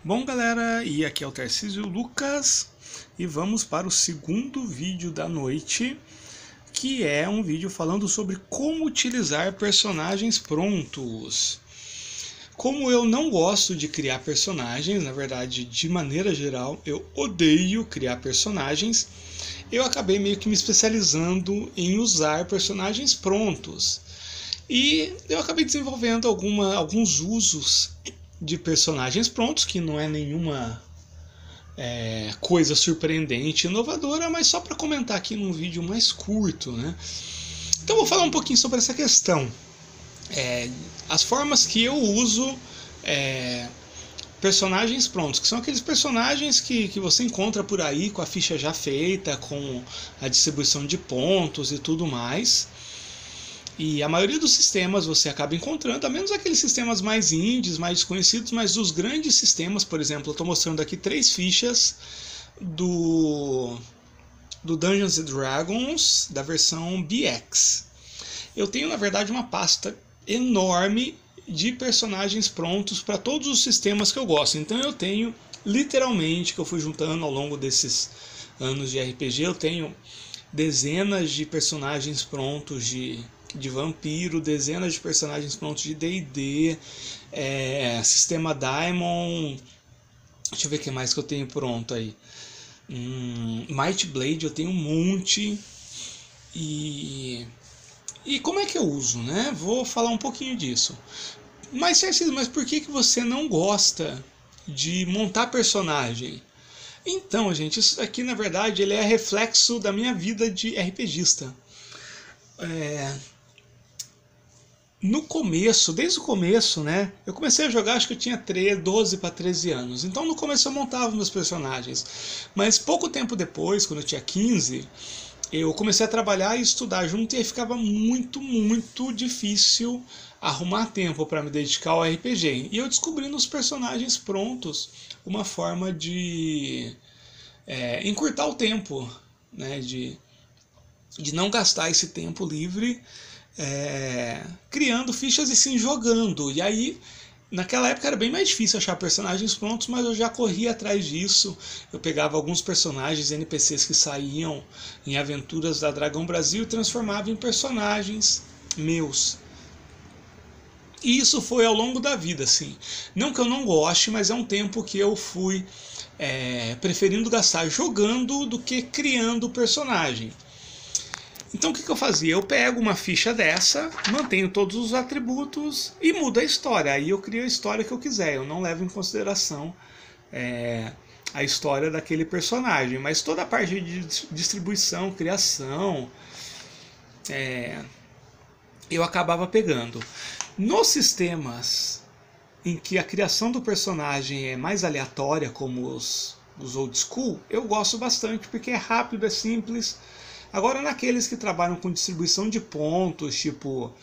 Bom galera, e aqui é o Tarcísio Lucas e vamos para o segundo vídeo da noite, que é um vídeo falando sobre como utilizar personagens prontos. Como eu não gosto de criar personagens, na verdade, de maneira geral, eu odeio criar personagens, eu acabei meio que me especializando em usar personagens prontos. E eu acabei desenvolvendo alguns usos de personagens prontos, que não é nenhuma coisa surpreendente, inovadora, mas só para comentar aqui num vídeo mais curto, né? Então vou falar um pouquinho sobre essa questão. As formas que eu uso personagens prontos, que são aqueles personagens que você encontra por aí com a ficha já feita, com a distribuição de pontos e tudo mais. E a maioria dos sistemas você acaba encontrando, a menos aqueles sistemas mais indies, mais desconhecidos, mas os grandes sistemas, por exemplo, eu estou mostrando aqui 3 fichas do Dungeons & Dragons da versão BX. Eu tenho, na verdade, uma pasta enorme de personagens prontos para todos os sistemas que eu gosto. Então eu tenho, literalmente, que eu fui juntando ao longo desses anos de RPG, eu tenho dezenas de personagens prontos de vampiro, dezenas de personagens prontos de D&D, sistema Diamond, deixa eu ver o que mais que eu tenho pronto aí, Might Blade eu tenho um monte, e como é que eu uso, né? Vou falar um pouquinho disso. Mas por que você não gosta de montar personagem? Então, gente, isso aqui na verdade ele é reflexo da minha vida de RPGista. No começo, desde o começo, né? Eu comecei a jogar, acho que eu tinha 12 para 13 anos. Então no começo eu montava meus personagens. Mas pouco tempo depois, quando eu tinha 15, eu comecei a trabalhar e estudar junto e aí ficava muito difícil arrumar tempo para me dedicar ao RPG. E eu descobri nos personagens prontos uma forma de encurtar o tempo, né? De não gastar esse tempo livre criando fichas e sim jogando. E aí, naquela época era bem mais difícil achar personagens prontos, mas eu já corria atrás disso. Eu pegava alguns personagens NPCs que saíam em aventuras da Dragão Brasil e transformava em personagens meus. E isso foi ao longo da vida, assim. Não que eu não goste, mas é um tempo que eu fui preferindo gastar jogando do que criando personagem. Então o que eu fazia? Eu pego uma ficha dessa, mantenho todos os atributos e mudo a história. Aí eu crio a história que eu quiser. Eu não levo em consideração a história daquele personagem. Mas toda a parte de distribuição, criação, eu acabava pegando. Nos sistemas em que a criação do personagem é mais aleatória, como os old school, eu gosto bastante porque é rápido, é simples. Agora naqueles que trabalham com distribuição de pontos, tipo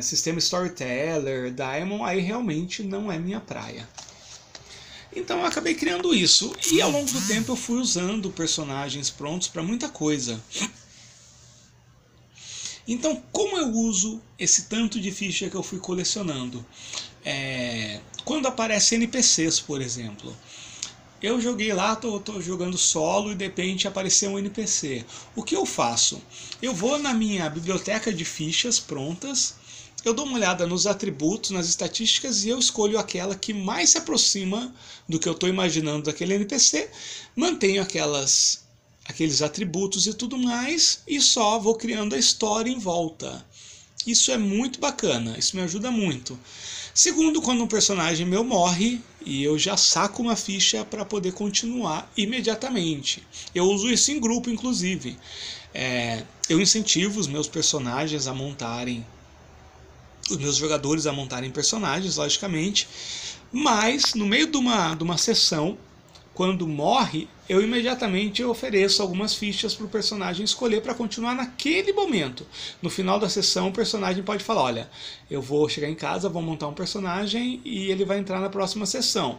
sistema Storyteller, Diamond, aí realmente não é minha praia. Então eu acabei criando isso, e ao longo do tempo eu fui usando personagens prontos para muita coisa. Então como eu uso esse tanto de ficha que eu fui colecionando? Quando aparecem NPCs, por exemplo. Eu joguei lá, tô jogando solo e de repente apareceu um NPC. O que eu faço? Eu vou na minha biblioteca de fichas prontas, eu dou uma olhada nos atributos, nas estatísticas e eu escolho aquela que mais se aproxima do que eu estou imaginando daquele NPC, mantenho aqueles atributos e tudo mais e só vou criando a história em volta. Isso é muito bacana, isso me ajuda muito. Segundo, quando um personagem meu morre, e eu já saco uma ficha para poder continuar imediatamente. Eu uso isso em grupo, inclusive. Eu incentivo os meus personagens a montarem, os meus jogadores a montarem personagens, logicamente, mas no meio de uma sessão, quando morre, eu imediatamente ofereço algumas fichas para o personagem escolher para continuar naquele momento. No final da sessão, o personagem pode falar, olha, eu vou chegar em casa, vou montar um personagem e ele vai entrar na próxima sessão.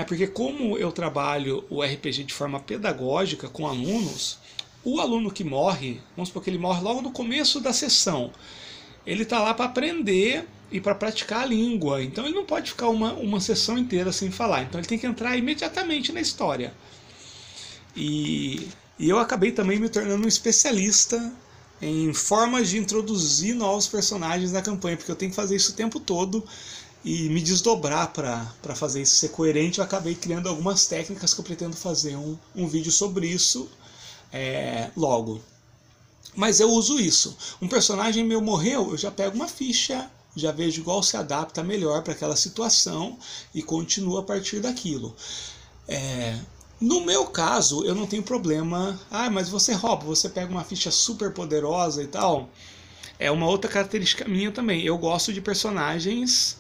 Porque como eu trabalho o RPG de forma pedagógica com alunos, o aluno que morre, vamos supor que ele morre logo no começo da sessão, ele tá lá para aprender e para praticar a língua. Então ele não pode ficar uma sessão inteira sem falar. Então ele tem que entrar imediatamente na história. E eu acabei também me tornando um especialista em formas de introduzir novos personagens na campanha, porque eu tenho que fazer isso o tempo todo e me desdobrar para fazer isso ser coerente. Eu acabei criando algumas técnicas que eu pretendo fazer um vídeo sobre isso logo. Mas eu uso isso. Um personagem meu morreu, eu já pego uma ficha, já vejo igual se adapta melhor para aquela situação e continuo a partir daquilo. No meu caso, eu não tenho problema. Mas você rouba, você pega uma ficha super poderosa e tal. É uma outra característica minha também. Eu gosto de personagens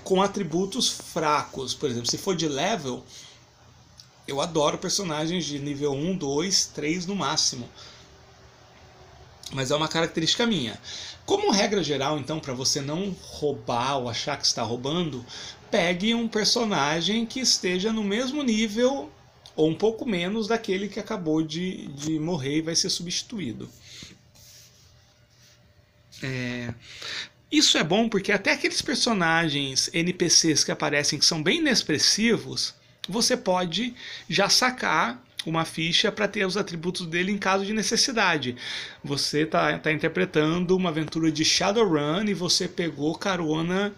com atributos fracos. Por exemplo, se for de level, eu adoro personagens de nível 1, 2, 3 no máximo. Mas é uma característica minha. Como regra geral, então, para você não roubar ou achar que está roubando, pegue um personagem que esteja no mesmo nível ou um pouco menos daquele que acabou de morrer e vai ser substituído. Isso é bom porque até aqueles personagens NPCs que aparecem que são bem inexpressivos, você pode já sacar uma ficha para ter os atributos dele em caso de necessidade. Você tá interpretando uma aventura de Shadowrun e você pegou carona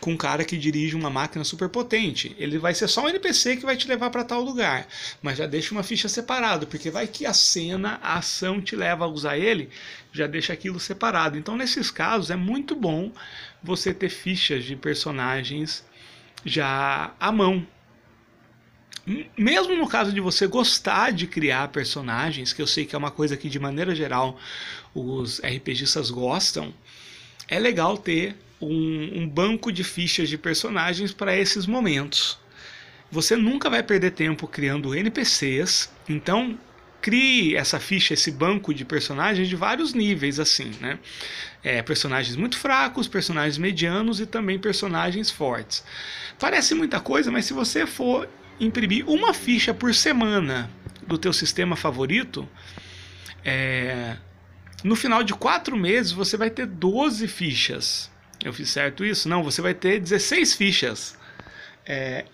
com um cara que dirige uma máquina super potente. Ele vai ser só um NPC que vai te levar para tal lugar, mas já deixa uma ficha separada, porque vai que a cena, a ação te leva a usar ele, já deixa aquilo separado. Então nesses casos é muito bom você ter fichas de personagens já à mão. Mesmo no caso de você gostar de criar personagens, que eu sei que é uma coisa que de maneira geral os RPGistas gostam, é legal ter um banco de fichas de personagens para esses momentos. Você nunca vai perder tempo criando NPCs, então crie essa ficha, esse banco de personagens de vários níveis, assim, né? Personagens muito fracos, personagens medianos e também personagens fortes. Parece muita coisa, mas se você for imprimir uma ficha por semana do teu sistema favorito, no final de 4 meses você vai ter 12 fichas. Eu fiz certo isso? Não, você vai ter 16 fichas.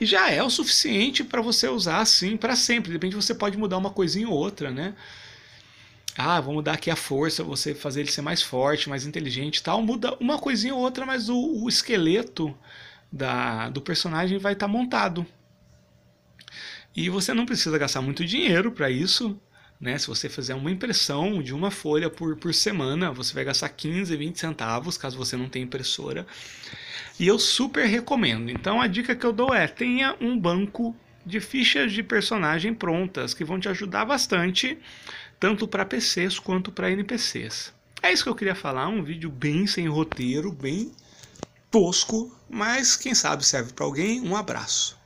E já é o suficiente para você usar assim para sempre. De repente você pode mudar uma coisinha ou outra, né? Vou mudar aqui a força, você fazer ele ser mais forte, mais inteligente e tal. Muda uma coisinha ou outra, mas o esqueleto do personagem vai estar montado. E você não precisa gastar muito dinheiro para isso, né? Se você fizer uma impressão de uma folha por semana, você vai gastar 15, 20 centavos, caso você não tenha impressora. E eu super recomendo. Então a dica que eu dou tenha um banco de fichas de personagem prontas, que vão te ajudar bastante, tanto para PCs quanto para NPCs. É isso que eu queria falar, um vídeo bem sem roteiro, bem tosco, mas quem sabe serve para alguém. Um abraço.